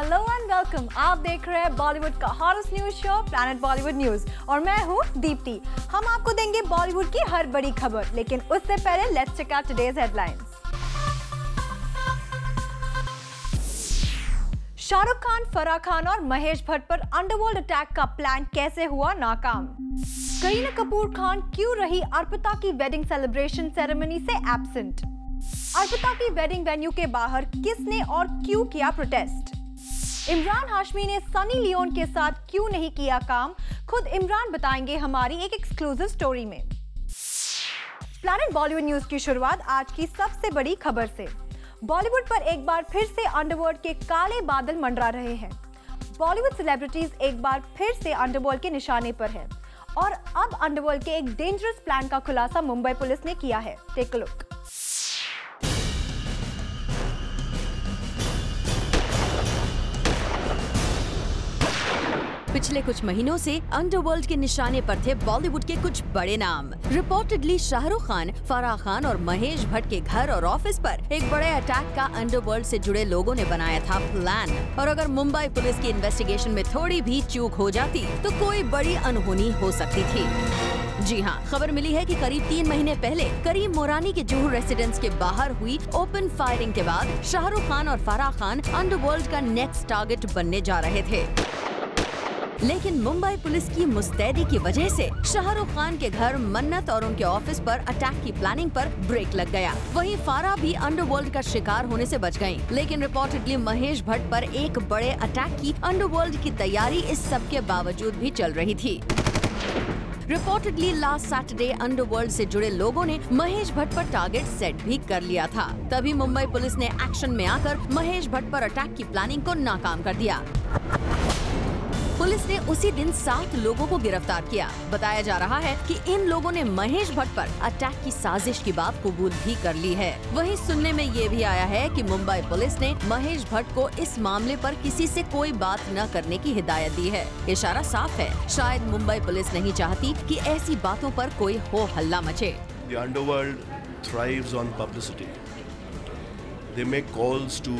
Hello and welcome. आप देख रहे हैं बॉलीवुड का hottest news show planet Bollywood news और मैं हूं दीप्ति। हम आपको देंगे बॉलीवुड की हर बड़ी खबर, लेकिन उससे पहले let's check out today's headlines. Shahrukh Khan, Farah Khan और महेश भट्ट पर अंडरवर्ल्ड अटैक का प्लान कैसे हुआ नाकाम? करीना कपूर खान क्यों रही अर्पिता की वेडिंग सेलिब्रेशन सेरेमनी से एब्सेंट? अर्पिता की वेडिंग वेन्यू के बाहर किसने और क्यों किया प्रोटेस्ट? इमरान हाशमी ने सनी लियोन के साथ क्यों नहीं किया काम? खुद इमरान बताएंगे हमारी एक एक्सक्लूसिव स्टोरी में। प्लैनेट बॉलीवुड न्यूज की शुरुआत आज की सबसे बड़ी खबर से। बॉलीवुड पर एक बार फिर से अंडरवर्ल्ड के काले बादल मंडरा रहे हैं। बॉलीवुड सेलिब्रिटीज एक बार फिर से अंडरवर्ल्ड के निशाने पर है और अब अंडरवर्ल्ड के एक डेंजरस प्लान का खुलासा मुंबई पुलिस ने किया है। Take a look. पिछले कुछ महीनों से अंडरवर्ल्ड के निशाने पर थे बॉलीवुड के कुछ बड़े नाम। रिपोर्टेडली शाहरुख खान, फराह खान और महेश भट्ट के घर और ऑफिस पर एक बड़े अटैक का अंडरवर्ल्ड से जुड़े लोगों ने बनाया था प्लान। और अगर मुंबई पुलिस की इन्वेस्टिगेशन में थोड़ी भी चूक हो जाती तो कोई बड़ी अनहोनी हो सकती थी। जी हाँ, खबर मिली है कि करीब 3 महीने पहले करीम मोरानी के जुहू रेसिडेंस के बाहर हुई ओपन फायरिंग के बाद शाहरुख खान और फराह खान अंडरवर्ल्ड का नेक्स्ट टारगेट बनने जा रहे थे। लेकिन मुंबई पुलिस की मुस्तैदी की वजह से शाहरुख खान के घर, मन्नत और उनके ऑफिस पर अटैक की प्लानिंग पर ब्रेक लग गया। वहीं फारा भी अंडरवर्ल्ड का शिकार होने से बच गईं। लेकिन रिपोर्टेडली महेश भट्ट पर एक बड़े अटैक की अंडरवर्ल्ड की तैयारी इस सब के बावजूद भी चल रही थी। रिपोर्टेडली लास्ट सैटरडे अंडरवर्ल्ड से जुड़े लोगों ने महेश भट्ट पर टारगेट सेट भी कर लिया था। तभी मुंबई पुलिस ने एक्शन में आकर महेश भट्ट पर अटैक की प्लानिंग को नाकाम कर दिया। पुलिस ने उसी दिन 7 लोगों को गिरफ्तार किया। बताया जा रहा है कि इन लोगों ने महेश भट्ट पर अटैक की साजिश की बात कबूल भी कर ली है। वहीं सुनने में ये भी आया है कि मुंबई पुलिस ने महेश भट्ट को इस मामले पर किसी से कोई बात न करने की हिदायत दी है। इशारा साफ है, शायद मुंबई पुलिस नहीं चाहती कि ऐसी बातों पर कोई हो हल्ला मचे। The underworld thrives on publicity. They make calls to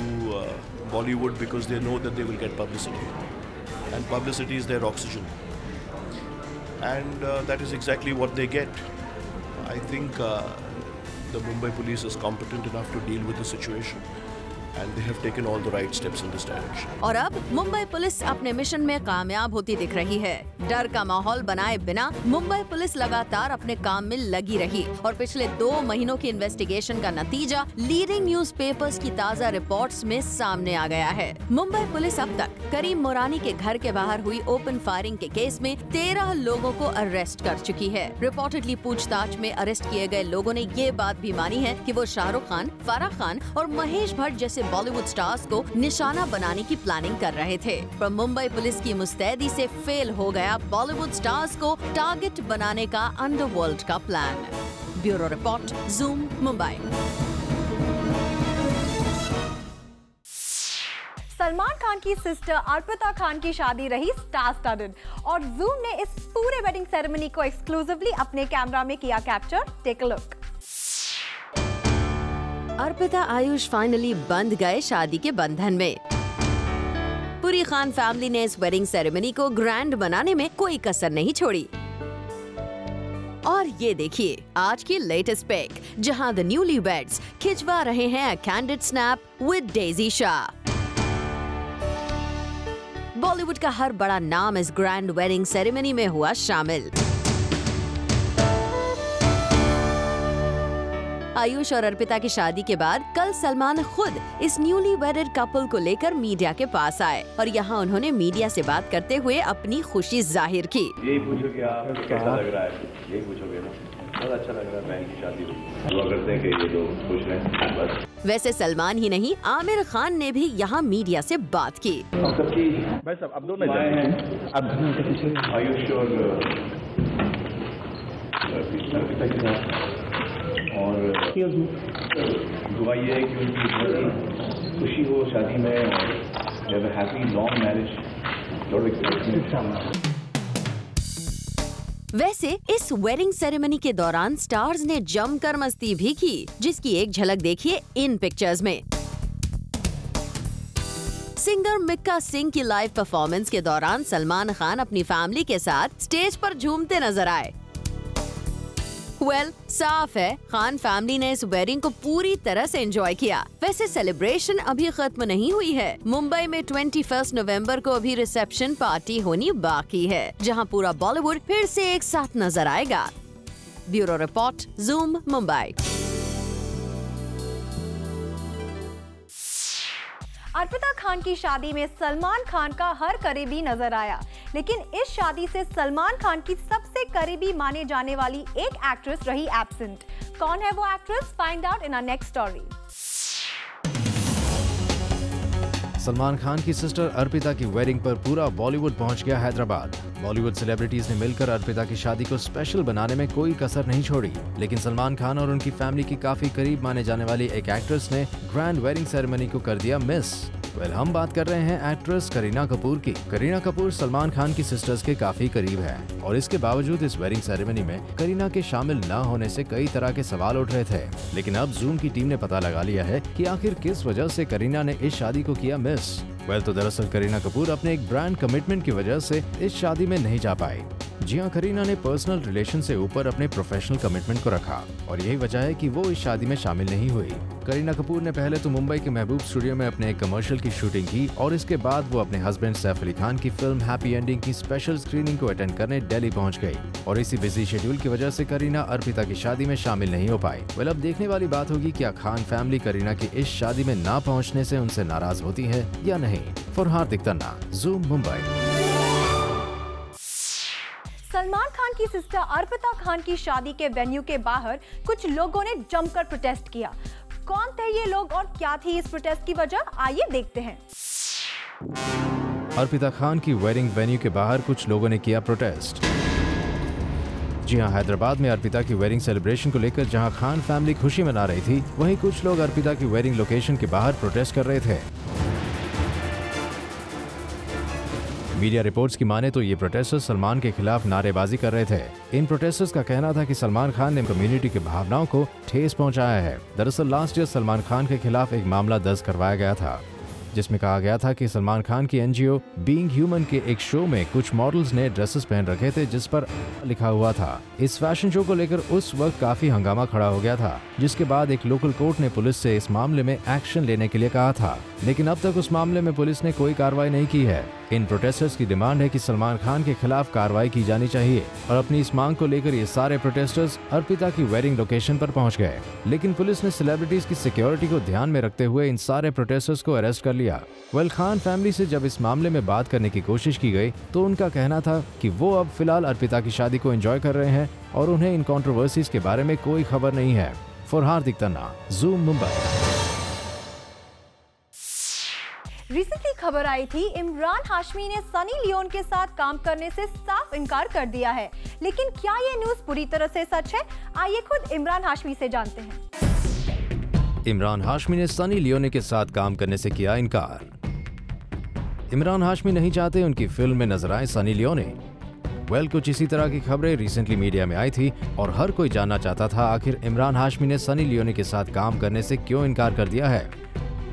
Bollywood because they know that they will get publicity. And publicity is their oxygen, and that is exactly what they get. I think the Mumbai police is competent enough to deal with the situation, and they have taken all the right steps in this direction. और अब Mumbai police अपने mission में कामयाब होती दिख रही है। डर का माहौल बनाए बिना मुंबई पुलिस लगातार अपने काम में लगी रही और पिछले 2 महीनों की इन्वेस्टिगेशन का नतीजा लीडिंग न्यूज़पेपर्स की ताज़ा रिपोर्ट्स में सामने आ गया है। मुंबई पुलिस अब तक करीम मोरानी के घर के बाहर हुई ओपन फायरिंग के केस में 13 लोगों को अरेस्ट कर चुकी है। रिपोर्टेडली पूछताछ में अरेस्ट किए गए लोगों ने ये बात भी मानी है कि वो शाहरुख खान, फराह खान और महेश भट्ट जैसे बॉलीवुड स्टार्स को निशाना बनाने की प्लानिंग कर रहे थे। पर मुंबई पुलिस की मुस्तैदी से फेल हो गया बॉलीवुड स्टार्स को टारगेट बनाने का अंडरवर्ल्ड का plan. Bureau report, zoom, Mumbai. Salman Khan की सिस्टर अर्पिता खान की शादी रही स्टार स्टडेड और ज़ूम ने इस पूरे वेडिंग सेरेमनी को एक्सक्लूसिवली अपने कैमरा में किया capture. Take a look. Arpita Aayush finally बंध गए शादी के बंधन में। पूरी खान फैमिली ने इस वेडिंग सेरेमनी को ग्रैंड बनाने में कोई कसर नहीं छोड़ी। और ये देखिए आज की लेटेस्ट पिक, जहां द न्यूलीवेड्स खिंचवा रहे हैं candid snap with Daisy Shah. Bollywood का हर बड़ा नाम इस ग्रैंड वेडिंग सेरेमनी में हुआ शामिल। आयुष और अर्पिता की शादी के बाद कल सलमान खुद इस न्यूली वेडेड कपल को लेकर मीडिया के पास आए और यहाँ उन्होंने मीडिया से बात करते हुए अपनी खुशी जाहिर की। यही पूछोगे आप कैसा लग रहा है, यही पूछोगे ना? बहुत अच्छा लग रहा है, बहन की शादी हुई। दुआ करते हैं कि ये लोग खुश रहें बस। वैसे सलमान ही नहीं, आमिर खान ने भी यहाँ मीडिया से बात की। भाई साहब अब दोनों हैं, अब आयुष और अर्पिता के साथ, और दुआ ये है कि उनकी बहुत खुशी हो शादी में और हैप्पी लॉन्ग मैरिज। वैसे इस वेडिंग सेरेमनी के दौरान स्टार्स ने जमकर मस्ती भी की, जिसकी एक झलक देखिए इन पिक्चर्स में। सिंगर मिक्का सिंह की लाइव परफॉर्मेंस के दौरान सलमान खान अपनी फैमिली के साथ स्टेज पर झूमते नजर आए। साफ है खान फैमिली ने इस वेडिंग को पूरी तरह से एंजॉय किया। वैसे सेलिब्रेशन अभी खत्म नहीं हुई है। मुंबई में 21 नवंबर को अभी रिसेप्शन पार्टी होनी बाकी है, जहां पूरा बॉलीवुड फिर से एक साथ नजर आएगा। Bureau report, zoom Mumbai. Arpita Khan की शादी में सलमान खान का हर करीबी नजर आया, लेकिन इस शादी से सलमान खान की सबसे करीबी माने जाने वाली एक एक्ट्रेस रही एब्सेंट। कौन है वो actress? Find out in our next story. Salman Khan की सिस्टर अर्पिता की वेडिंग पर पूरा बॉलीवुड पहुंच गया हैदराबाद। बॉलीवुड सेलिब्रिटीज ने मिलकर अर्पिता की शादी को स्पेशल बनाने में कोई कसर नहीं छोड़ी, लेकिन सलमान खान और उनकी फैमिली की काफी करीब माने जाने वाली एक एक्ट्रेस ने ग्रैंड वेडिंग सेरेमनी को कर दिया मिस। हम बात कर रहे हैं एक्ट्रेस करीना कपूर की। करीना कपूर सलमान खान की सिस्टर्स के काफी करीब है और इसके बावजूद इस वेडिंग सेरेमनी में करीना के शामिल न होने से कई तरह के सवाल उठ रहे थे, लेकिन अब ज़ूम की टीम ने पता लगा लिया है कि आखिर किस वजह से करीना ने इस शादी को किया मिस। तो दरअसल करीना कपूर अपने एक ब्रांड कमिटमेंट की वजह से इस शादी में नहीं जा पाई। जी हाँ, करीना ने पर्सनल रिलेशन से ऊपर अपने प्रोफेशनल कमिटमेंट को रखा और यही वजह है कि वो इस शादी में शामिल नहीं हुई। करीना कपूर ने पहले तो मुंबई के महबूब स्टूडियो में अपने एक कमर्शियल की शूटिंग की और इसके बाद वो अपने हस्बैंड सैफ अली खान की फिल्म हैप्पी एंडिंग की स्पेशल स्क्रीनिंग को अटेंड करने दिल्ली पहुंच गई और इसी बिजी शेड्यूल की वजह से करीना अर्पिता की शादी में शामिल नहीं हो पाई। अब देखने वाली बात होगी क्या खान फैमिली करीना की इस शादी में ना पहुँचने से उनसे नाराज होती है या नहीं। For Hardik Tanna, zoom Mumbai. Salman Khan की सिस्टर अर्पिता खान की शादी के वेन्यू के बाहर कुछ लोगों ने जमकर प्रोटेस्ट किया। कौन थे ये लोग और क्या थी इस प्रोटेस्ट की वजह? आइए देखते हैं। अर्पिता खान की वेडिंग वेन्यू के बाहर कुछ लोगों ने किया प्रोटेस्ट। जी हाँ, हैदराबाद में अर्पिता की वेडिंग सेलिब्रेशन को लेकर जहां खान फैमिली खुशी मना रही थी, वहीं कुछ लोग अर्पिता की वेडिंग लोकेशन के बाहर प्रोटेस्ट कर रहे थे। मीडिया रिपोर्ट्स की माने तो ये प्रोटेस्टर्स सलमान के खिलाफ नारेबाजी कर रहे थे। इन प्रोटेस्टर्स का कहना था कि सलमान खान ने कम्युनिटी की भावनाओं को ठेस पहुंचाया है। दरअसल लास्ट ईयर सलमान खान के खिलाफ एक मामला दर्ज करवाया गया था, जिसमें कहा गया था कि सलमान खान की एनजीओ बीइंग ह्यूमन के एक शो में कुछ मॉडल्स ने ड्रेसेस पहन रखे थे जिस पर लिखा हुआ था। इस फैशन शो को लेकर उस वक्त काफी हंगामा खड़ा हो गया था, जिसके बाद एक लोकल कोर्ट ने पुलिस से इस मामले में एक्शन लेने के लिए कहा था, लेकिन अब तक उस मामले में पुलिस ने कोई कार्रवाई नहीं की है। इन प्रोटेस्टर्स की डिमांड है कि सलमान खान के खिलाफ कार्रवाई की जानी चाहिए और अपनी इस मांग को लेकर ये सारे प्रोटेस्टर्स अर्पिता की वेडिंग लोकेशन पर पहुंच गए, लेकिन पुलिस ने सेलिब्रिटीज की सिक्योरिटी को ध्यान में रखते हुए इन सारे प्रोटेस्टर्स को अरेस्ट कर लिया। खान फैमिली से जब इस मामले में बात करने की कोशिश की गई तो उनका कहना था कि वो अब फिलहाल अर्पिता की शादी को एंजॉय कर रहे हैं और उन्हें इन कंट्रोवर्सीज के बारे में कोई खबर नहीं है। For Hardik Tanna, zoom Mumbai. Recently खबर आई थी इमरान हाशमी ने सनी लियोन के साथ काम करने से साफ इनकार कर दिया है, लेकिन क्या ये न्यूज़ पूरी तरह से सच है? आइए खुद इमरान हाशमी से जानते हैं। इमरान हाशमी ने सनी लियोनी के साथ काम करने से किया इनकार। इमरान हाशमी नहीं चाहते उनकी फिल्म में नजर आए सनी लियोनी। कुछ इसी तरह की खबरें रिसेंटली मीडिया में आई थी और हर कोई जानना चाहता था आखिर इमरान हाशमी ने सनी लियोनी के साथ काम करने से क्यों इनकार कर दिया है।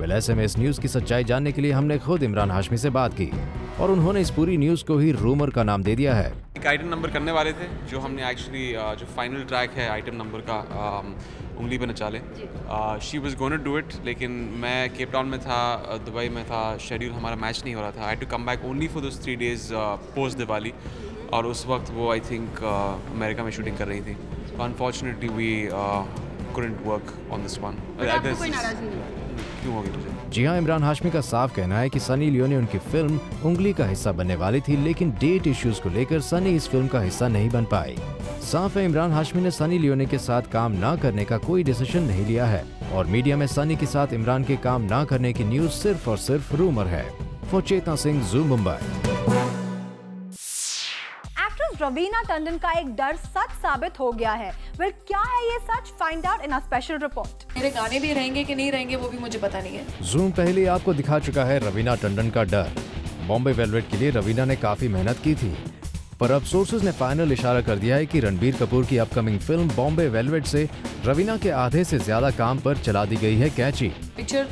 ऐसे में इस न्यूज की सच्चाई जानने के लिए हमने खुद इमरान हाशमी से बात की और उन्होंने इस पूरी न्यूज को ही रूमर का नाम दे दिया है। एक आइटम नंबर करने वाले थे जो हमने एक्चुअली जो फाइनल ट्रैक है आइटम नंबर का उंगली पे नचा ले, she was gonna do it, लेकिन मैं केप टाउन में था, दुबई में था, शेड्यूल हमारा मैच नहीं हो रहा था। I had to come back only for those 3 days post Diwali और उस वक्त वो आई थिंक अमेरिका में शूटिंग कर रही थी। Unfortunately we couldn't work on this one. आपको कोई नाराज़गी नहीं? क्यों होगी तुझे? जी हाँ, इमरान हाशमी का साफ कहना है कि सनी लियोनी उनकी फिल्म उंगली का हिस्सा बनने वाली थी, लेकिन डेट इश्यूज को लेकर सनी इस फिल्म का हिस्सा नहीं बन पाई। साफ है इमरान हाशमी ने सनी लियोनी के साथ काम न करने का कोई डिसीजन नहीं लिया है और मीडिया में सनी के साथ इमरान के काम न करने की न्यूज सिर्फ और सिर्फ रूमर है। For Chetna Singh, zoom Mumbai. रवीना टंडन का एक डर सच साबित हो गया है। क्या है ये सच? Find out in a special report. मेरे गाने भी रहेंगे कि नहीं रहेंगे वो भी मुझे पता नहीं है। ज़ूम पहले आपको दिखा चुका है रवीना टंडन का डर। बॉम्बे वेलवेट के लिए रवीना ने काफी मेहनत की थी। पर अब सोर्सेज ने फाइनल इशारा कर दिया है कि रणबीर कपूर की अपकमिंग फिल्म बॉम्बे वेलवेट से रवीना के आधे से ज्यादा काम पर चला दी गई है कैची। पिक्चर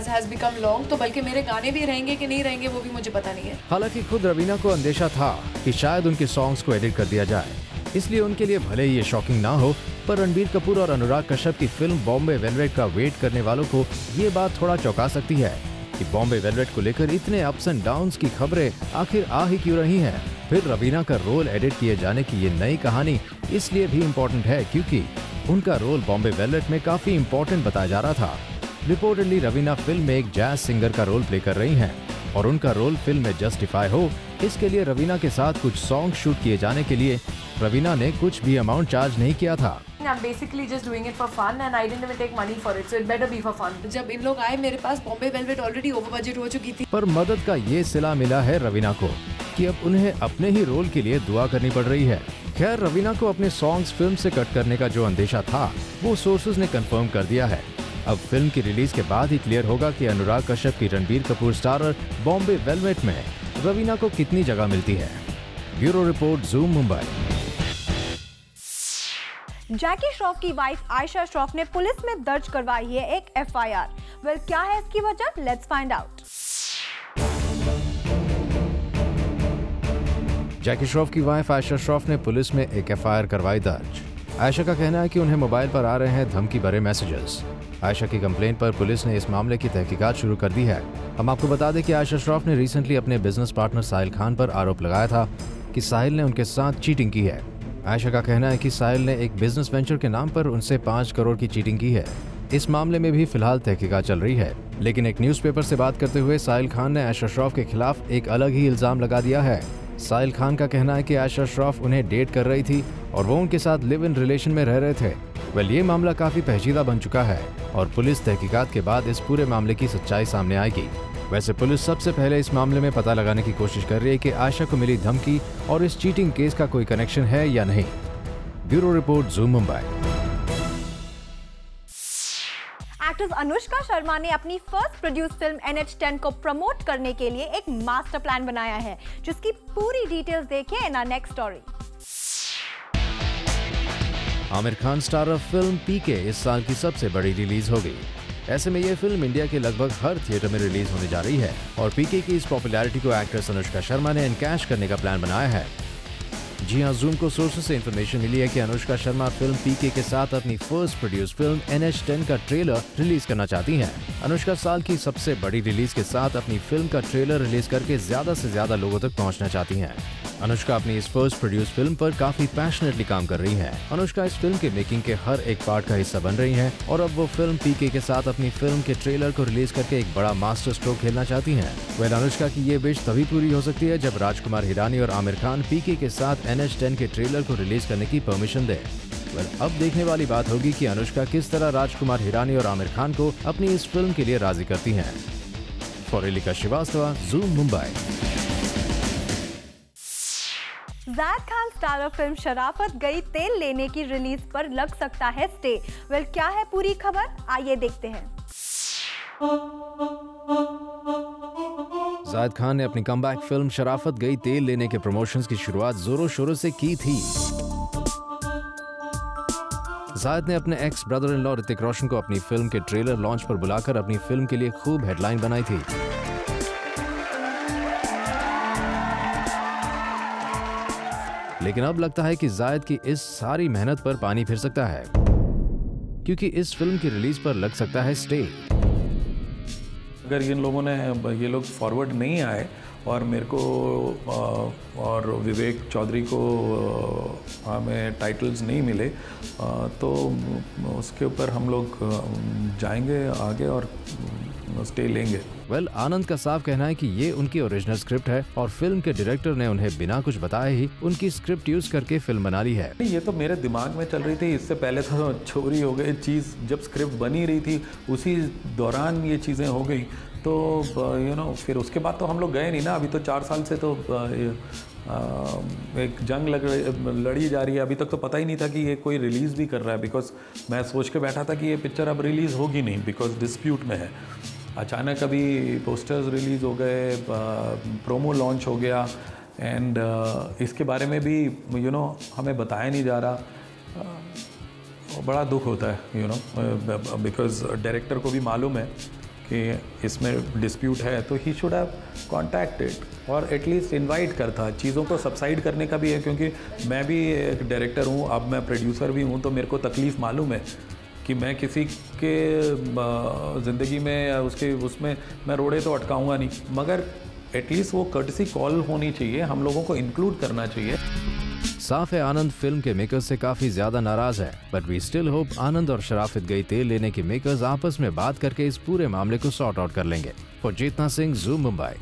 हैज बिकम लॉन्ग, तो बल्कि मेरे गाने भी रहेंगे कि नहीं रहेंगे वो भी मुझे पता नहीं है। हालांकि खुद रवीना को अंदेशा था कि शायद उनके सॉन्ग्स को एडिट कर दिया जाए, इसलिए उनके लिए भले ही ये शॉकिंग ना हो, पर रणबीर कपूर और अनुराग कश्यप की फिल्म बॉम्बे वेलवेट का वेट करने वालों को ये बात थोड़ा चौंका सकती है कि बॉम्बे वेलवेट को लेकर इतने अप्स एंड डाउन्स की खबरें आखिर आ ही क्यों रही हैं। फिर रवीना का रोल एडिट किए जाने की ये नई कहानी इसलिए भी इम्पोर्टेंट है क्योंकि उनका रोल बॉम्बे वेलवेट में काफी इम्पोर्टेंट बताया जा रहा था। रिपोर्टेडली रवीना फिल्म में एक जैज सिंगर का रोल प्ले कर रही हैं और उनका रोल फिल्म में जस्टिफाई हो, इसके लिए रवीना के साथ कुछ सॉन्ग शूट किए जाने के लिए रवीना ने कुछ भी अमाउंट चार्ज नहीं किया था। I'm basically just doing it for fun and I didn't even take money for it, so it better be for fun. जब इन लोग आए मेरे पास Bombay Velvet already over budget हो चुकी थी। पर मदद का ये सिला मिला है रवीना को कि अब उन्हें अपने ही रोल के लिए दुआ करनी पड़ रही है। खैर, रवीना को अपने सॉन्ग्स फिल्म से कट करने का जो अंदेशा था वो सोर्सेज ने कंफर्म कर दिया है। अब फिल्म की रिलीज के बाद ही क्लियर होगा कि अनुराग कश्यप की रणबीर कपूर स्टारर बॉम्बे वेलवेट में रवीना को कितनी जगह मिलती है। Bureau report, zoom Mumbai. Jackie Shroff की वाइफ आयशा श्रॉफ ने पुलिस में दर्ज करवाई है एक FIR। वेल, क्या है इसकी वजह? Let's find out. Jackie Shroff की वाइफ आयशा श्रॉफ ने पुलिस में एक FIR करवाई दर्ज। आयशा का कहना है कि उन्हें मोबाइल पर आ रहे हैं धमकी भरे मैसेजेस। आयशा की कंप्लेंट पर पुलिस ने इस मामले की तहकीकात शुरू कर दी है। हम आपको बता दें कि आयशा श्रॉफ ने रिसेंटली अपने बिजनेस पार्टनर साहिल खान पर आरोप लगाया था कि साहिल ने उनके साथ चीटिंग की है। आयशा का कहना है कि साहिल ने एक बिजनेस वेंचर के नाम पर उनसे 5 करोड़ की चीटिंग की है। इस मामले में भी फिलहाल तहकीकात चल रही है, लेकिन एक न्यूज़पेपर से बात करते हुए साहिल खान ने आयशा श्रॉफ के खिलाफ एक अलग ही इल्जाम लगा दिया है। साहिल खान का कहना है कि आयशा श्रॉफ उन्हें डेट कर रही थी और वो उनके साथ लिव इन रिलेशन में रह रहे थे। वेल, ये मामला काफी पेचीदा बन चुका है और पुलिस तहकीकात के बाद इस पूरे मामले की सच्चाई सामने आएगी। वैसे पुलिस सबसे पहले इस मामले में पता लगाने की कोशिश कर रही है कि आयशा को मिली धमकी और इस चीटिंग केस का कोई कनेक्शन है या नहीं। Bureau report, zoom Mumbai. Actress Anushka Sharma ने अपनी फर्स्ट प्रोड्यूस फिल्म NH10 को प्रमोट करने के लिए एक मास्टर प्लान बनाया है, जिसकी पूरी डिटेल्स देखिए in our next story. Aamir Khan starrer film PK इस साल की सबसे बड़ी रिलीज होगी। ऐसे में ये फिल्म इंडिया के लगभग हर थिएटर में रिलीज होने जा रही है और PK की इस पॉपुलैरिटी को एक्ट्रेस अनुष्का शर्मा ने एनकैश करने का प्लान बनाया है। जी हां, ज़ूम को सोर्सेस से इंफॉर्मेशन मिली है कि अनुष्का शर्मा फिल्म PK के साथ अपनी फर्स्ट प्रोड्यूस फिल्म NH10 का ट्रेलर रिलीज करना चाहती हैं। अनुष्का साल की सबसे बड़ी रिलीज के साथ अपनी फिल्म का ट्रेलर रिलीज करके ज्यादा से ज्यादा लोगों तक पहुंचना चाहती हैं। अनुष्का अपनी इस फर्स्ट प्रोड्यूस फिल्म पर काफी पैशनेटली काम कर रही हैं। अनुष्का इस फिल्म के मेकिंग के हर एक पार्ट का हिस्सा बन रही हैं और अब वो फिल्म PK के साथ अपनी फिल्म के ट्रेलर को रिलीज करके एक बड़ा मास्टर स्ट्रोक खेलना चाहती हैं। वेल, अनुष्का की ये विश तभी पूरी हो सकती है जब राजकुमार हिरानी और आमिर खान PK के साथ NH10 के ट्रेलर को रिलीज करने की परमिशन दे। वेल, अब देखने वाली बात होगी कि अनुष्का किस तरह राजकुमार हिरानी और आमिर खान को अपनी इस फिल्म के लिए राजी करती हैं। For Elika Srivastava, Zoom Mumbai. Zaid Khan starrer film Sharafat Gayi तेल लेने की रिलीज पर लग सकता है स्टे। वेल, क्या है पूरी खबर? आइए देखते हैं। ज़ैद खान ने अपनी कमबैक फिल्म शराफत गई तेल लेने के प्रमोशंस की शुरुआत जोरों शोरों से की थी। ज़ैद ने अपने ex brother in law Hrithik Roshan को अपनी फिल्म के ट्रेलर लॉन्च पर बुलाकर अपनी फिल्म के लिए खूब हेडलाइन बनाई थी। लेकिन अब लगता है कि ज़ैद की इस सारी मेहनत पर पानी फिर सकता है, क्योंकि इस फिल्म की रिलीज पर लग सकता है स्टे। अगर इन लोगों ने ये लोग फॉरवर्ड नहीं आए और मेरे को और विवेक चौधरी को हमें टाइटल्स नहीं मिले तो उसके ऊपर हम लोग जाएंगे आगे और स्टे लेंगे। वेल, आनंद का साफ कहना है कि ये उनकी ओरिजिनल स्क्रिप्ट है और फिल्म के डायरेक्टर ने उन्हें बिना कुछ बताए ही उनकी स्क्रिप्ट यूज करके फिल्म बना ली है। ये तो मेरे दिमाग में चल रही थी, इससे पहले तो चोरी हो गई चीज़, जब स्क्रिप्ट बनी रही थी उसी दौरान ये चीज़ें हो गई तो फिर उसके बाद तो हम लोग गए नहीं ना। अभी तो 4 साल से तो एक जंग लड़ी जा रही है। अभी तक तो पता ही नहीं था कि ये कोई रिलीज़ भी कर रहा है, बिकॉज मैं सोच के बैठा था कि ये पिक्चर अब रिलीज़ होगी नहीं बिकॉज डिस्प्यूट में है। अचानक अभी पोस्टर्स रिलीज़ हो गए, प्रोमो लॉन्च हो गया एंड इसके बारे में भी हमें बताया नहीं जा रहा। बड़ा दुख होता है बिकॉज डायरेक्टर को भी मालूम है कि इसमें डिस्प्यूट है, तो ही शुड हैव कॉन्टैक्टेड और एटलीस्ट इनवाइट करता। चीज़ों को सबसाइड करने का भी है, क्योंकि मैं भी एक डायरेक्टर हूँ, अब मैं प्रोड्यूसर भी हूँ, तो मेरे को तकलीफ़ मालूम है कि मैं किसी के ज़िंदगी में या उसमें मैं रोड़े तो अटकाऊँगा नहीं, मगर एटलीस्ट वो कर्टसी कॉल होनी चाहिए, हम लोगों को इंक्लूड करना चाहिए। साफ है आनंद फिल्म के मेकर्स से काफी ज्यादा नाराज है, बट वी स्टिल होप आनंद और शराफत गई तेल लेने के मेकर्स आपस में बात करके इस पूरे मामले को सॉर्ट आउट कर लेंगे। For Chetna Singh, zoom Mumbai.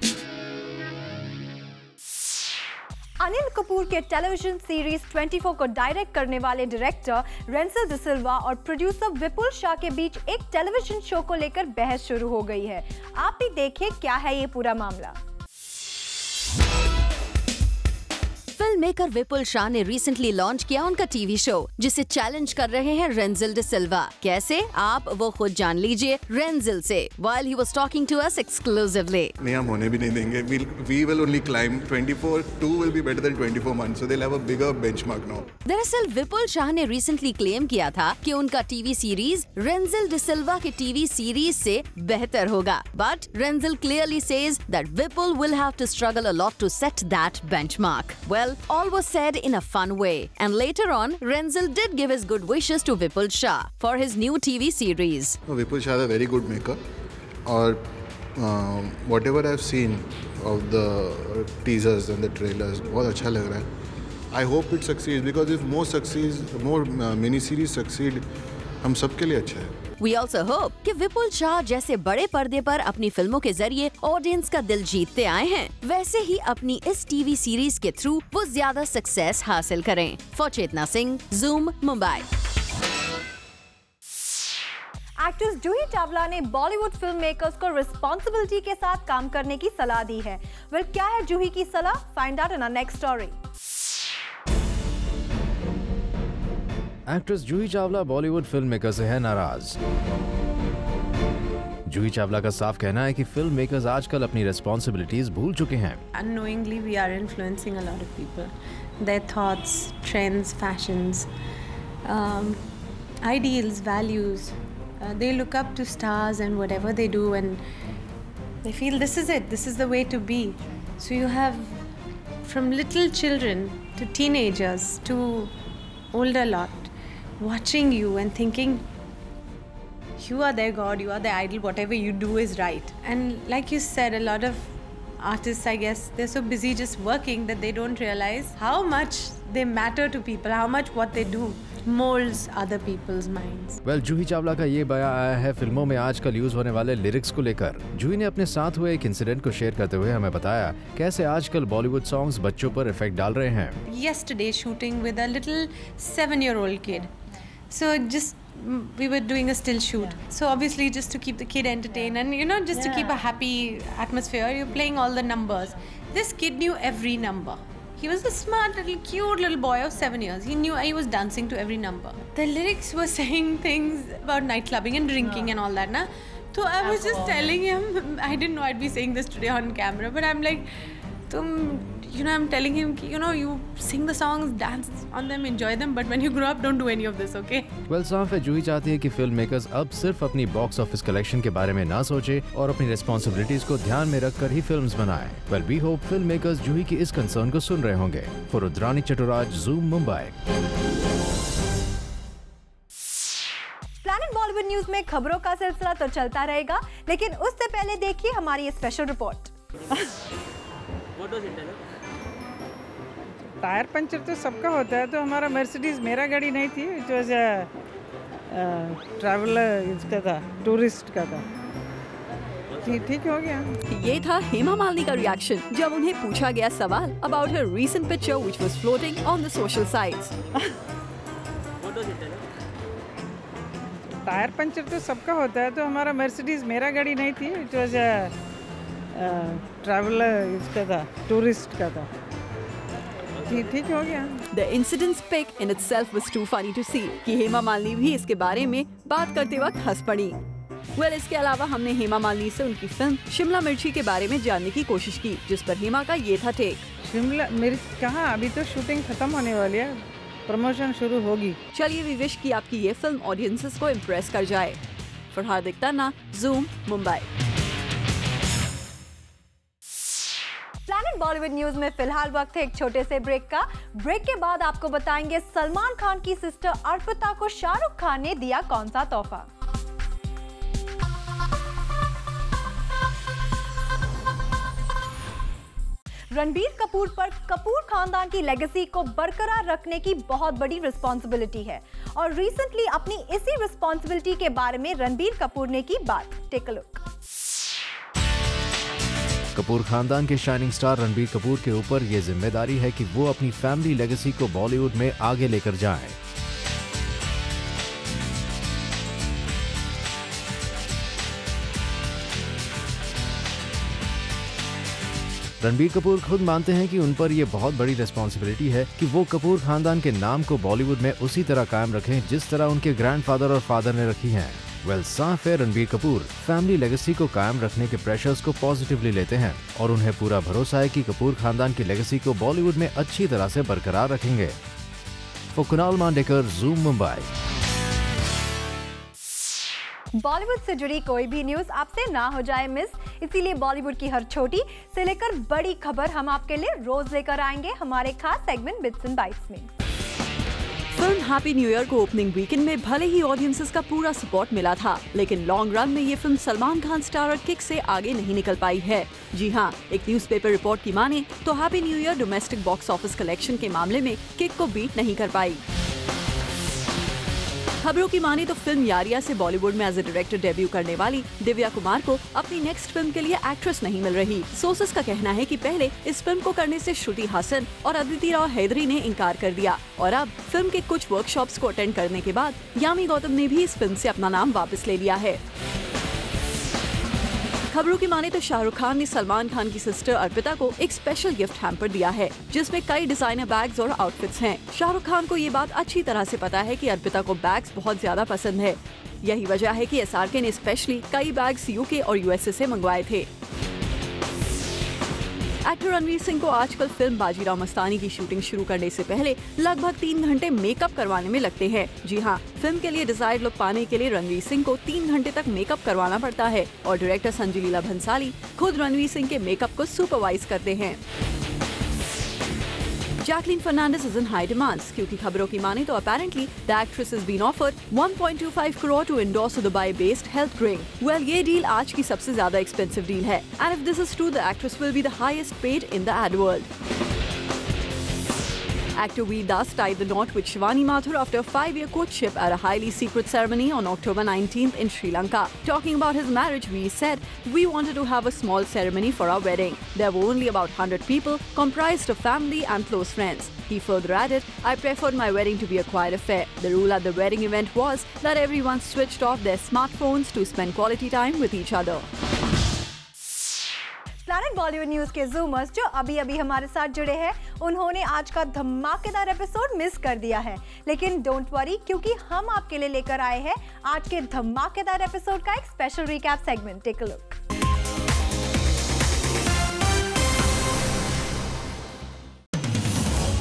अनिल कपूर के टेलीविजन सीरीज 24 को डायरेक्ट करने वाले डायरेक्टर रेंसिल डिसिल्वा और प्रोड्यूसर विपुल शाह के बीच एक टेलीविजन शो को लेकर बहस शुरू हो गई है। आप भी देखिए क्या है ये पूरा मामला। फिल्म मेकर विपुल शाह ने रिसेंटली लॉन्च किया उनका टीवी शो, जिसे चैलेंज कर रहे हैं रेंसिल डिसिल्वा। कैसे, आप वो खुद जान लीजिए रेंसिल से, while he was talking to us exclusively। नहीं, हम होने भी नहीं देंगे। We will only climb 24/2 will be better than 24 months, so they'll have a bigger benchmark now। दरअसल विपुल शाह ने रिसेंटली क्लेम किया था कि उनका टीवी सीरीज रेंसिल डिसिल्वा के टीवी सीरीज से बेहतर होगा, but Rensil clearly says that Vipul will have to struggle a lot to set that benchmark. Well, all was said in a fun way, and later on, Rensil did give his good wishes to Vipul Shah for his new TV series. Vipul Shah is a very good maker, और whatever I've seen of the teasers and the trailers, बहुत अच्छा लग रहा है। I hope it succeeds because if more mini series succeed, हम सबके लिए अच्छा है। We also hope कि विपुल शाह जैसे बड़े पर्दे पर अपनी फिल्मों के जरिए ऑडियंस का दिल जीतते आए हैं, वैसे ही अपनी इस टीवी सीरीज के थ्रू वो ज्यादा सक्सेस हासिल करें। For Chetna Singh, zoom Mumbai. Actress Juhi Chawla ने बॉलीवुड फिल्म मेकर्स को रिस्पॉन्सिबिलिटी के साथ काम करने की सलाह दी है। वेल, क्या है जूही की सलाह? Find out in our next story. Actress Juhi Chawla Bollywood film maker से है नाराज। जूही चावला का साफ कहना है कि फिल्म मेकर्स आजकल अपनी रिस्पॉन्सिबिलिटीज भूल चुके हैं। Unknowingly we are influencing a lot of people, their thoughts, trends, fashions, ideals, values. They look up to stars and whatever they do, and they feel this is it, this is the way to be. So you have from little children to teenagers to older lot watching you and thinking you are their god, you are their idol, whatever you do is right. And like you said, a lot of artists, I guess, they're so busy just working that they don't realize how much they matter to people, how much what they do molds other people's minds. Well, Juhi Chawla का ये बयान आया है फिल्मों में आजकल use होने वाले लिरिक्स को लेकर। जूही ने अपने साथ हुए एक इंसिडेंट को शेयर करते हुए हमें बताया कैसे आजकल बॉलीवुड सॉन्ग्स बच्चों पर इफेक्ट डाल रहे हैं। Yesterday shooting with a little 7-year-old kid. So we were doing a still shoot. So obviously just to keep the kid entertained and just to keep a happy atmosphere, you're playing all the numbers. This kid knew every number. He was a smart little cute little boy of 7 years. He knew he was dancing to every number. The lyrics were saying things about night clubbing and drinking and all that, na? So I was just telling him, I didn't know I'd be saying this today on camera, but I'm like, I'm telling him, you sing the songs, dance on them, enjoy them, but when you grow up, don't do any of this, okay? Well, साफ है जूही चाहती है कि film makers अब सिर्फ अपनी box office collection के बारे में ना सोचे और अपनी रिस्पॉन्सिबिलिटीज को ध्यान में रखकर ही फिल्म्स बनाएं। Well, we hope film makers Juhi की इस कंसर्न को सुन रहे होंगे। For Rudrani Chaturaj, zoom Mumbai. Planet Bollywood news में खबरों का सिलसिला तो चलता रहेगा, लेकिन उससे पहले देखिए हमारी ये स्पेशल रिपोर्ट। टायर पंचर तो सबका होता है, तो हमारा मर्सिडीज मेरा गाड़ी नहीं थी, इट वाज ट्रैवलर इसका था, टूरिस्ट का था। ठीक हो गया। ये था हेमा मालिनी का रिएक्शन जब उन्हें पूछा गया सवाल about her recent picture which was floating on the social sites. Tyre puncture तो सबका होता है, तो हमारा मर्सिडीज मेरा गाड़ी नहीं थी, इट वाज ट्रैवलर इसका था, टूरिस्ट का था। ठीक हो गया। The incident's pic in itself was too funny to see कि हेमा मालिनी भी इसके बारे में बात करते वक्त हंस पड़ी। वेल, इसके अलावा हमने हेमा मालिनी से उनकी फिल्म शिमला मिर्ची के बारे में जानने की कोशिश की, जिस पर हेमा का ये था टेक। शिमला मिर्च कहाँ, अभी तो शूटिंग खत्म होने वाली है, प्रमोशन शुरू होगी। चलिए, वी विश की आपकी ये फिल्म ऑडियंसेस को इम्प्रेस कर जाए। Farhad Ikhtana, zoom, Mumbai. Planet Bollywood news में फिलहाल वक्त है एक छोटे से ब्रेक का। ब्रेक के बाद आपको बताएंगे सलमान खान की सिस्टर अर्पिता को शाहरुख खान ने दिया कौन सा तोहफा। रणबीर कपूर पर कपूर खानदान की लेगेसी को बरकरार रखने की बहुत बड़ी रिस्पॉन्सिबिलिटी है और रिसेंटली अपनी इसी रिस्पॉन्सिबिलिटी के बारे में रणबीर कपूर ने की बात। Take a look. कपूर खानदान के शाइनिंग स्टार रणबीर कपूर के ऊपर ये जिम्मेदारी है कि वो अपनी फैमिली लेगेसी को बॉलीवुड में आगे लेकर जाएं। रणबीर कपूर खुद मानते हैं कि उन पर यह बहुत बड़ी रिस्पॉन्सिबिलिटी है कि वो कपूर खानदान के नाम को बॉलीवुड में उसी तरह कायम रखें जिस तरह उनके ग्रैंडफादर और फादर ने रखी है। वेल, साफ है रणबीर कपूर फैमिली लेगेसी को कायम रखने के प्रेशर्स को पॉजिटिवली लेते हैं और उन्हें पूरा भरोसा है कि कपूर खानदान की लेगेसी को बॉलीवुड में अच्छी तरह से बरकरार रखेंगे। For Kunal Mandekar, zoom, Mumbai. बॉलीवुड से जुड़ी कोई भी न्यूज आपसे ना हो जाए मिस, इसीलिए बॉलीवुड की हर छोटी से लेकर बड़ी खबर हम आपके लिए रोज लेकर आएंगे हमारे खास सेगमेंट बिट्स एंड बाइट्स में। फिल्म हैप्पी न्यू ईयर को ओपनिंग वीकेंड में भले ही ऑडियंसेस का पूरा सपोर्ट मिला था, लेकिन लॉन्ग रन में ये film Salman Khan starrer kick से आगे नहीं निकल पाई है। जी हाँ, एक न्यूज़पेपर रिपोर्ट की माने तो happy new year domestic box office collection के मामले में किक को बीट नहीं कर पाई। खबरों की माने तो फिल्म यारिया से बॉलीवुड में एज ए डायरेक्टर डेब्यू करने वाली दिव्या कुमार को अपनी नेक्स्ट फिल्म के लिए एक्ट्रेस नहीं मिल रही। सोर्सेस का कहना है कि पहले इस फिल्म को करने से श्रुति हासन और अदिति राव हैदरी ने इनकार कर दिया और अब फिल्म के कुछ वर्कशॉप्स को अटेंड करने के बाद यामी गौतम ने भी इस फिल्म से अपना नाम वापस ले लिया है। खबरों की माने तो शाहरुख खान ने सलमान खान की सिस्टर अर्पिता को एक स्पेशल गिफ्ट हैम्पर दिया है, जिसमें कई डिजाइनर बैग्स और आउटफिट्स हैं। शाहरुख खान को ये बात अच्छी तरह से पता है कि अर्पिता को बैग्स बहुत ज्यादा पसंद है। यही वजह है कि SRK ने स्पेशली कई बैग्स UK और USA से मंगवाए थे। एक्टर रणवीर सिंह को आजकल फिल्म बाजीराव मस्तानी की शूटिंग शुरू करने से पहले लगभग 3 घंटे मेकअप करवाने में लगते हैं। जी हाँ, फिल्म के लिए डिजायर्ड लुक पाने के लिए रणवीर सिंह को 3 घंटे तक मेकअप करवाना पड़ता है और डायरेक्टर संजय लीला भंसाली खुद रणवीर सिंह के मेकअप को सुपरवाइज करते हैं। Jacqueline Fernandez is in high demands क्योंकि खबरों की माने तो apparently the actress is been offered 1.25 crore to endorse a Dubai based health drink. Well, ये डील आज की सबसे ज्यादा एक्सपेंसिव डील है and if this is true the actress will be the highest paid in the ad world. Actor Veer Das tied the knot with Shivani Mathur after a 5-year courtship at a highly secret ceremony on October 19th in Sri Lanka. Talking about his marriage, Veer said, "We wanted to have a small ceremony for our wedding. There were only about 100 people, comprised of family and close friends." He further added, "I preferred my wedding to be a quiet affair. The rule at the wedding event was that everyone switched off their smartphones to spend quality time with each other." Planet Bollywood news के ज़ूमर्स जो अभी हमारे साथ जुड़े हैं, उन्होंने आज का धमाकेदार एपिसोड मिस कर दिया है, लेकिन डोंट वरी क्योंकि हम आपके लिए लेकर आए हैं आज के धमाकेदार एपिसोड का एक special recap segment. Take a look.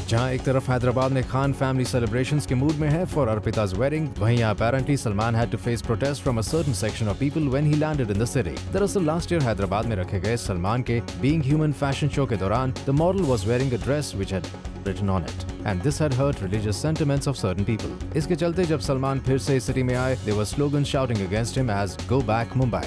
जहां एक तरफ हैदराबाद में खान फैमिली सेलिब्रेशंस के मूड में है फॉर अर्पिता's wedding, वहीं apparently सलमान had to face protest from a certain section of people when he landed in the city. दरअसल लास्ट ईयर हैदराबाद में रखे गए सलमान के Being Human फैशन शो के दौरान the model was wearing a dress which had written on it, and this had hurt religious sentiments of certain people. इसके चलते जब सलमान फिर से सिटी में आए, there were slogans shouting against him as "Go back Mumbai."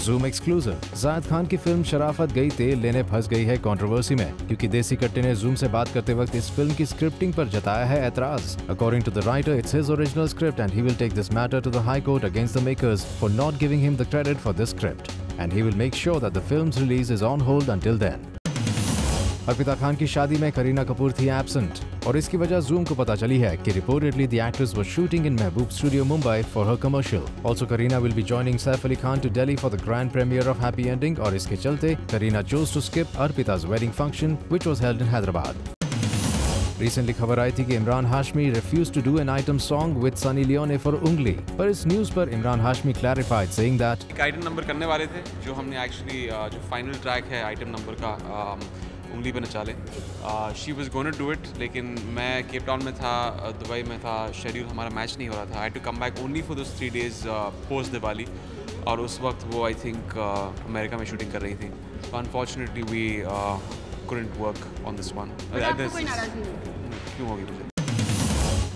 Zoom exclusive. जायद खान की film Sharafat Gayi तेल लेने फंस गई है कंट्रोवर्सी में क्योंकि देसी कट्टे ने ज़ूम से बात करते वक्त इस फिल्म की स्क्रिप्टिंग पर जताया है एतराज। According to the writer, it's his original script and he will take this matter to the High Court against the makers for not giving him the credit for this script, and he will make sure that the film's release is on hold until then. Arpita Khan की शादी में करीना कपूर थी absent और इसकी वजह zoom को पता चली है कि reportedly the actress was shooting in Mehboob Studio Mumbai for her commercial. Also, Kareena will be joining Saif Ali Khan to Delhi for the grand premiere of Happy Ending और इसके चलते Kareena chose to skip Arpita's wedding function which was held in Hyderabad. Recently खबर आई थी कि Imran Hashmi refused to do an item song with Sunny Leone for Ungli, पर इस news पर Imran Hashmi clarified saying that एक आइटम नंबर करने वाले थे जो हमने एक्चुअली जो फाइनल ट्रैक है आइटम नंबर का उंगली पे नचा ले। She was gonna do it, लेकिन मैं केप टाउन में था, दुबई में था, शेड्यूल हमारा मैच नहीं हो रहा था। I had to come back only for those 3 days post Diwali, और उस वक्त वो आई थिंक अमेरिका में शूटिंग कर रही थी। So unfortunately we couldn't work on this one. क्यों होगी मुझे?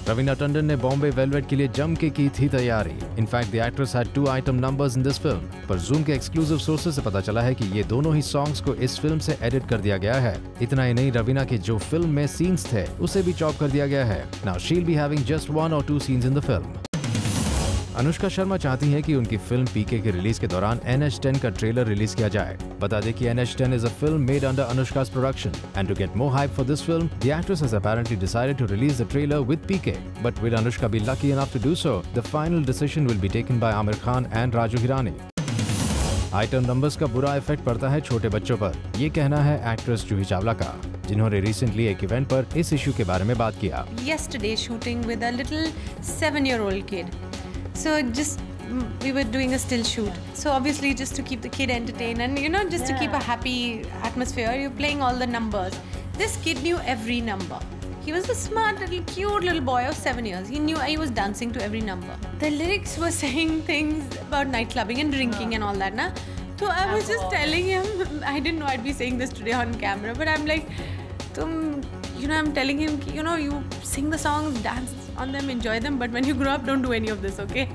रवीना टंडन ने बॉम्बे वेलवेट के लिए जम के की थी तैयारी। In fact the actress had 2 item numbers in this film, पर जूम के एक्सक्लूसिव सोर्सेज से पता चला है कि ये दोनों ही सॉन्ग्स को इस फिल्म से एडिट कर दिया गया है। इतना ही नहीं, रवीना के जो फिल्म में सीन्स थे उसे भी चॉप कर दिया गया है। Now she will be having just 1 or 2 scenes in the film. Anushka Sharma चाहती हैं कि उनकी फिल्म पीके के रिलीज के दौरान NH10 का ट्रेलर रिलीज किया जाए। बता दें कि NH10 is a film made under Anushka's production, and to get more hype for this film, the actress has apparently decided to release the trailer with PK. But will Anushka be lucky enough to do so? The final decision will be taken by Aamir Khan and Raju Hirani. Item numbers का बुरा effect पड़ता है छोटे बच्चों पर, ये कहना है एक्ट्रेस जूही चावला का, जिन्होंने रिसेंटली एक इवेंट पर इस इशू के बारे में बात किया। Yesterday shooting with a little 7-year-old kid. So just we were doing a still shoot. So obviously just to keep the kid entertained and just to keep a happy atmosphere, you're playing all the numbers. This kid knew every number. He was a smart little cute little boy of 7 years. He knew he was dancing to every number. The lyrics were saying things about night clubbing and drinking and all that, na? So I was just telling him, I didn't know I'd be saying this today on camera, but I'm like, I'm telling him, you sing the songs, dance on them, enjoy them, but when you grow up, don't do any of this, okay?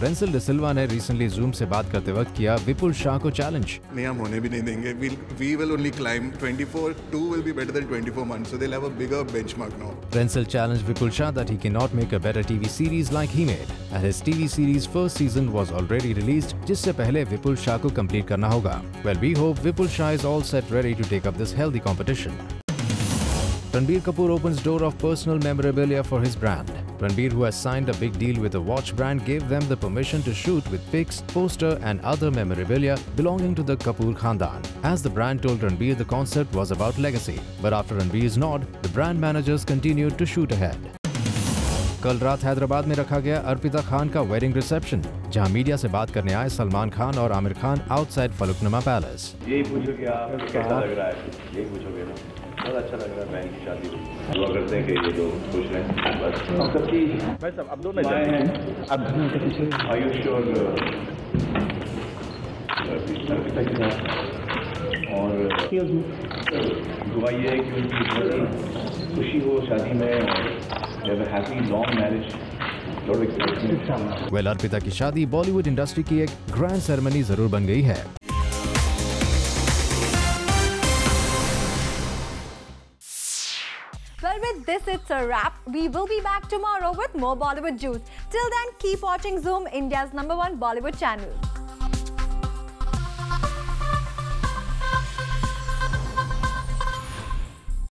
रेंसिल डिसिल्वा ने recently zoom से बात करते वक्त किया विपुल शाह को challenge. नहीं, हम होने भी नहीं देंगे। We will only climb 24. 2 will be better than 24 months, so they'll have a bigger benchmark now. Rensil challenged Vipul Shah that he cannot make a better TV series like he made, and his TV series first season was already released, जिससे पहले विपुल शाह को complete करना होगा। Well, we hope Vipul Shah is all set ready to take up this healthy competition. Ranbir Kapoor opens door of personal memorabilia for his brand. Ranbir, who has signed a big deal with a watch brand, gave them the permission to shoot with pics, poster and other memorabilia belonging to the Kapoor Khandan. As the brand told Ranbir, the concept was about legacy. But after Ranbir's nod, the brand managers continued to shoot ahead. कल रात हैदराबाद में रखा गया अर्पिता खान का wedding reception, जहां media से बात करने आए सलमान खान और आमिर खान आउटसाइड फलकनुमा पैलेस। यही पूछोगे आप कैसा लग रहा है, यही पूछोगे ना? बहुत अच्छा लग रहा है, बहन की शादी हुई। दुआ करते हैं कि ये लोग खुश रहें बस। सबकी भाई साहब अब दोनों हैं, अब आर यू श्योर अर्पिता के साथ? और दुआ ये है कि उनकी बहुत ही खुशी हो शादी में, और have a happy long marriage. Well, Arpita की शादी बॉलीवुड इंडस्ट्री की एक ग्रैंड सेरेमनी जरूर बन गई है। Well, with this, it's a wrap. We will be back tomorrow with more Bollywood juice. Till then, keep watching Zoom, India's #1 Bollywood channel.